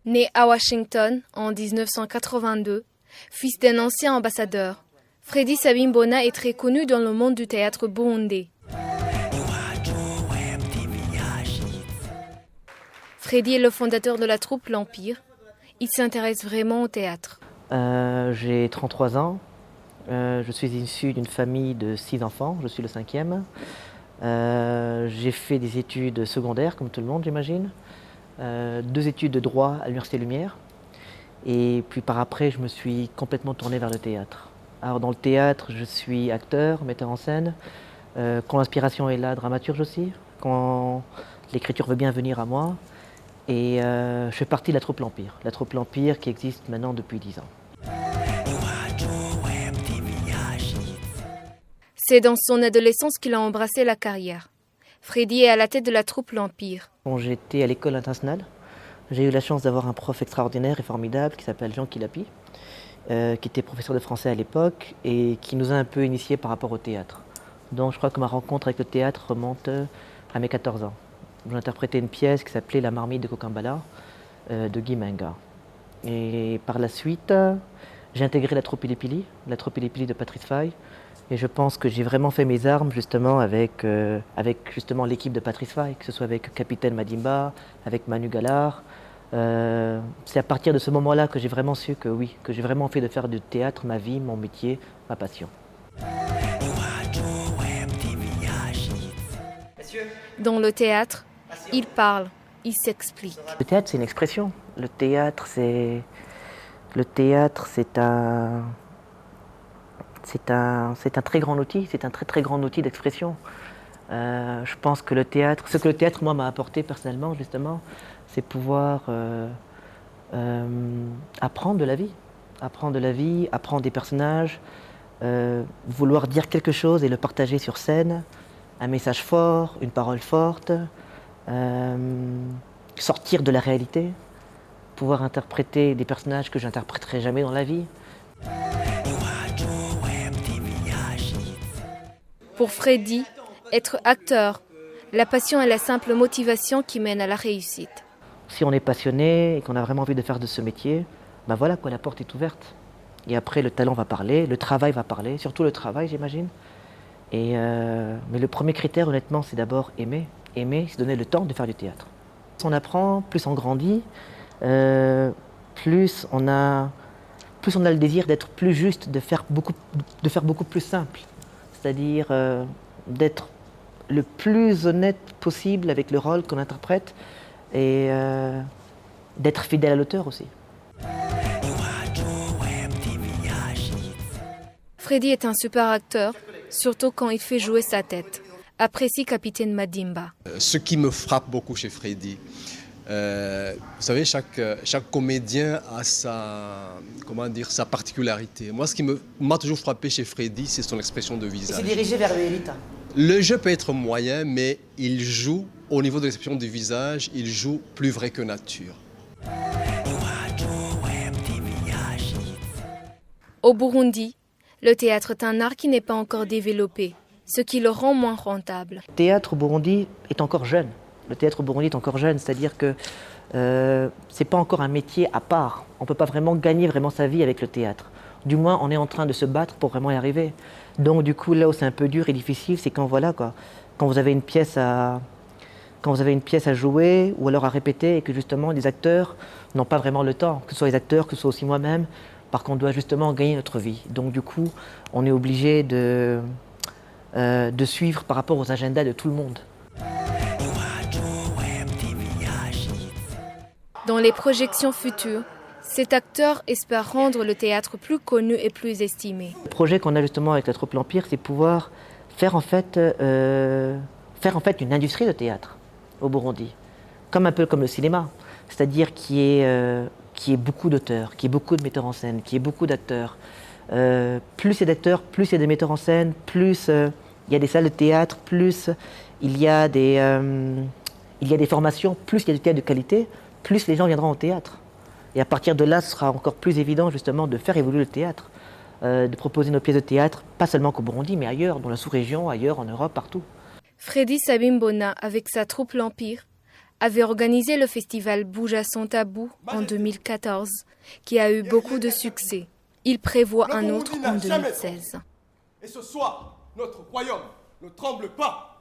Né à Washington en 1982, fils d'un ancien ambassadeur, Freddy Sabimbona est très connu dans le monde du théâtre burundais. Freddy est le fondateur de la troupe L'Empire. Il s'intéresse vraiment au théâtre. J'ai 33 ans. Je suis issu d'une famille de 6 enfants. Je suis le cinquième. J'ai fait des études secondaires, comme tout le monde, j'imagine. 2 études de droit à l'Université Lumière. Et puis par après, je me suis complètement tourné vers le théâtre. Alors dans le théâtre, je suis acteur, metteur en scène. Quand l'inspiration est là, dramaturge aussi. Quand l'écriture veut bien venir à moi. Et je fais partie de la troupe L'Empire. La troupe L'Empire qui existe maintenant depuis 10 ans. C'est dans son adolescence qu'il a embrassé la carrière. Freddy est à la tête de la troupe L'Empire. Quand j'étais à l'école internationale, j'ai eu la chance d'avoir un prof extraordinaire et formidable qui s'appelle Jean Kilapi, qui était professeur de français à l'époque et qui nous a un peu initiés par rapport au théâtre. Donc je crois que ma rencontre avec le théâtre remonte à mes 14 ans. J'ai interprété une pièce qui s'appelait La marmite de Kokambala de Guy Menga. Et par la suite, j'ai intégré la troupe Pili Pili de Patrice Faye. Et je pense que j'ai vraiment fait mes armes justement avec justement l'équipe de Patrice Faye, que ce soit avec Capitaine Madimba, avec Manu Gallard. C'est à partir de ce moment-là que j'ai vraiment su que oui, que j'ai vraiment fait de faire du théâtre ma vie, mon métier, ma passion. Dans le théâtre, il parle, il s'explique. Le théâtre, c'est une expression. Le théâtre, c'est un très grand outil, c'est un très très grand outil d'expression. Je pense que ce que le théâtre moi m'a apporté personnellement justement, c'est pouvoir apprendre de la vie, apprendre des personnages, vouloir dire quelque chose et le partager sur scène, un message fort, une parole forte, sortir de la réalité, pouvoir interpréter des personnages que j'interpréterai jamais dans la vie. Pour Freddy, être acteur, la passion est la simple motivation qui mène à la réussite. Si on est passionné et qu'on a vraiment envie de faire de ce métier, ben voilà quoi, la porte est ouverte. Et après, le talent va parler, le travail va parler, surtout le travail, j'imagine. Mais le premier critère, honnêtement, c'est d'abord aimer. Aimer, c'est donner le temps de faire du théâtre. Plus on apprend, plus on grandit, plus on a le désir d'être plus juste, de faire beaucoup plus simple. C'est-à-dire d'être le plus honnête possible avec le rôle qu'on interprète et d'être fidèle à l'auteur aussi. Freddy est un super acteur, surtout quand il fait jouer sa tête. Apprécie Capitaine Madimba. Ce qui me frappe beaucoup chez Freddy, vous savez, chaque comédien a sa particularité. Moi, ce qui m'a toujours frappé chez Freddy, c'est son expression de visage. Il s'est dirigé vers l'élite. Le jeu peut être moyen, mais il joue, au niveau de l'expression du visage, il joue plus vrai que nature. Au Burundi, le théâtre est un art qui n'est pas encore développé, ce qui le rend moins rentable. Le théâtre au Burundi est encore jeune. Le théâtre au Burundi est encore jeune, c'est-à-dire que c'est pas encore un métier à part. On ne peut pas vraiment gagner sa vie avec le théâtre. Du moins, on est en train de se battre pour vraiment y arriver. Donc du coup, là où c'est un peu dur et difficile, c'est quand vous avez une pièce à jouer ou alors à répéter et que justement les acteurs n'ont pas vraiment le temps, que ce soit les acteurs, que ce soit aussi moi-même, parce qu'on doit justement gagner notre vie. Donc du coup, on est obligé de suivre par rapport aux agendas de tout le monde. Dans les projections futures, cet acteur espère rendre le théâtre plus connu et plus estimé. Le projet qu'on a justement avec la troupe L'Empire, c'est pouvoir faire en fait une industrie de théâtre au Burundi, un peu comme le cinéma, c'est-à-dire qui est beaucoup d'auteurs, qui est beaucoup de metteurs en scène, qui est beaucoup d'acteurs. Plus il y a d'acteurs, plus il y a des metteurs en scène, plus il y a des salles de théâtre, plus il y a des formations, plus il y a du théâtre de qualité, plus les gens viendront au théâtre. Et à partir de là, ce sera encore plus évident justement de faire évoluer le théâtre, de proposer nos pièces de théâtre, pas seulement qu'au Burundi, mais ailleurs, dans la sous-région, ailleurs, en Europe, partout. Freddy Sabimbona, avec sa troupe L'Empire, avait organisé le festival Bouja sans tabou en 2014, qui a eu beaucoup de succès. Il prévoit un autre en 2016. Et ce soir, notre royaume ne tremble pas.